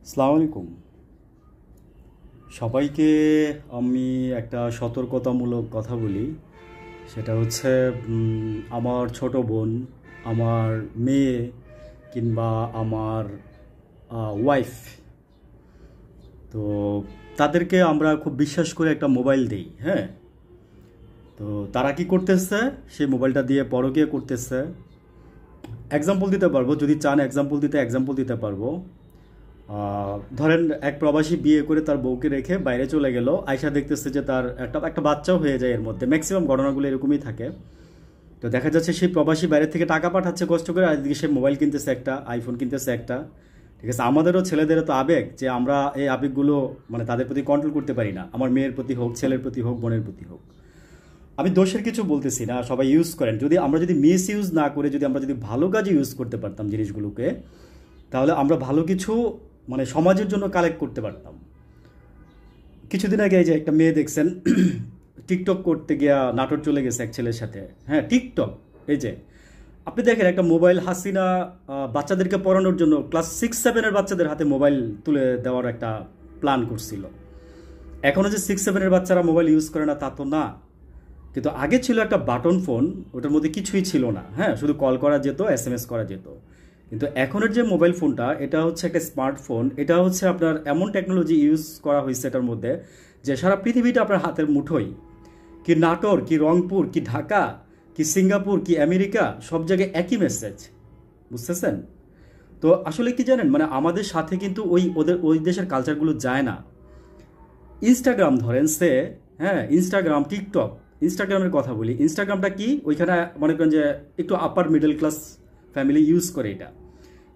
আসসালামু আলাইকুম। সবাইকে আমি একটা সতর্কতামূলক কথা বলি। সেটা হচ্ছে আমার ছোট বোন, আমার মেয়ে কিংবা আমার ওয়াইফ, তো তাদেরকে আমরা খুব বিশ্বাস করে একটা মোবাইল দিই। হ্যাঁ, তো তারা কি করতেছে, সেই মোবাইলটা দিয়ে পরকীয়া করতেছে। এক্সাম্পল দিতে পারবো, যদি চান এক্সাম্পল দিতে পারবো। ধরেন এক প্রবাসী বিয়ে করে তার বউকে রেখে বাইরে চলে গেল, আয়শা দেখতেছে যে তার একটা একটা বাচ্চাও হয়ে যায়। এর মধ্যে ম্যাক্সিমাম ঘটনাগুলো এরকমই থাকে। তো দেখা যাচ্ছে সেই প্রবাসী বাইরে থেকে টাকা পাঠাচ্ছে কষ্ট করে, আর এদিকে সে মোবাইল কিনতেছে একটা, আইফোন কিনতেছে একটা। ঠিক আছে, আমাদেরও ছেলেদেরও তো আবেগ, যে আমরা এই আবেগগুলো মানে তাদের প্রতি কন্ট্রোল করতে পারি না। আমার মেয়ের প্রতি হোক, ছেলের প্রতি হোক, বোনের প্রতি হোক। আমি দোষের কিছু বলতেছি না, সবাই ইউজ করেন। যদি আমরা যদি মিস ইউজ না করে যদি আমরা যদি ভালো কাজে ইউজ করতে পারতাম জিনিসগুলোকে, তাহলে আমরা ভালো কিছু মানে সমাজের জন্য কালেক্ট করতে পারতাম। কিছুদিন আগে এই যে একটা মেয়ে দেখছেন টিকটক করতে গিয়া নাটোর চলে গেছে এক ছেলের সাথে। হ্যাঁ, টিকটক। এই যে আপনি দেখেন একটা মোবাইল, হাসিনা বাচ্চাদেরকে পড়ানোর জন্য ক্লাস 6-7-এর বাচ্চাদের হাতে মোবাইল তুলে দেওয়ার একটা প্ল্যান করছিল। এখনও যে 6-7-এর বাচ্চারা মোবাইল ইউজ করে না তা তো না, কিন্তু আগে ছিল একটা বাটন ফোন, ওটার মধ্যে কিছুই ছিল না। হ্যাঁ, শুধু কল করা যেত, SMS করা যেত। কিন্তু এখনের যে মোবাইল ফোনটা, এটা হচ্ছে একটা স্মার্টফোন। এটা হচ্ছে আপনার এমন টেকনোলজি ইউজ করা হয়েছে এটার মধ্যে, যে সারা পৃথিবীটা আপনার হাতের মুঠোই। কি নাটোর, কি রংপুর, কি ঢাকা, কি সিঙ্গাপুর, কি আমেরিকা, সব জায়গায় একই মেসেজ। বুঝতেছেন? তো আসলে কি জানেন, মানে আমাদের সাথে কিন্তু ওই দেশের কালচারগুলো যায় না। ইনস্টাগ্রাম ধরেন সে, হ্যাঁ, ইনস্টাগ্রাম, টিকটক। ইনস্টাগ্রামের কথা বলি, ইনস্টাগ্রামটা কি, ওইখানে মনে করেন যে একটু আপার মিডল ক্লাস ফ্যামিলি ইউজ করে এটা।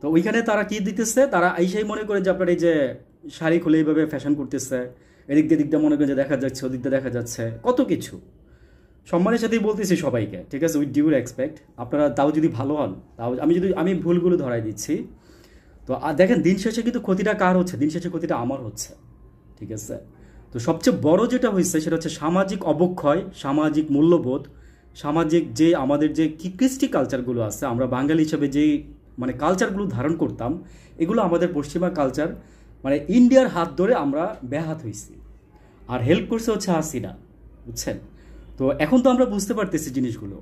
তো ওইখানে তারা কি দিতেছে, তারা এইসাই মনে করে যে আপনার এই যে শাড়ি খুলে এইভাবে ফ্যাশন করতেছে, এদিক দিয়ে মনে করেন যে দেখা যাচ্ছে, ওদিক দিয়ে দেখা যাচ্ছে, কত কিছু। সম্মানের সাথেই বলতেছি সবাইকে, ঠিক আছে, উইথ ডিউ রেসপেক্ট। আপনারা তাও যদি ভালো হন, তাও আমি ভুলগুলো ধরাই দিচ্ছি। তো দেখেন, দিন শেষে কিন্তু ক্ষতিটা কার হচ্ছে? দিন শেষে ক্ষতিটা আমার হচ্ছে। ঠিক আছে, তো সবচেয়ে বড় যেটা হয়েছে সেটা হচ্ছে সামাজিক অবক্ষয়, সামাজিক মূল্যবোধ, সামাজিক যে আমাদের যে কৃষ্টি কালচারগুলো আছে, আমরা বাঙালি হিসেবে যেই মানে কালচারগুলো ধারণ করতাম, এগুলো আমাদের পশ্চিমা কালচার, মানে ইন্ডিয়ার হাত ধরে আমরা ব্যাহাত হয়েছি। আর হেল্প করছে হচ্ছে হাসিনা। বুঝছেন? তো এখন তো আমরা বুঝতে পারতেছি জিনিসগুলো।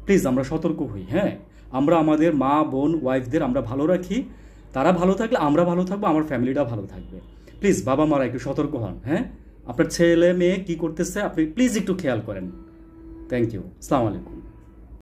প্লিজ আমরা সতর্ক হই। হ্যাঁ, আমরা আমাদের মা বোন ওয়াইফদের আমরা ভালো রাখি। তারা ভালো থাকলে আমরা ভালো থাকবো, আমার ফ্যামিলিটা ভালো থাকবে। প্লিজ বাবা মারা একটু সতর্ক হন। হ্যাঁ, আপনার ছেলে মেয়ে কি করতেছে আপনি প্লিজ একটু খেয়াল করেন। Thank you. আসসালামু আলাইকুম।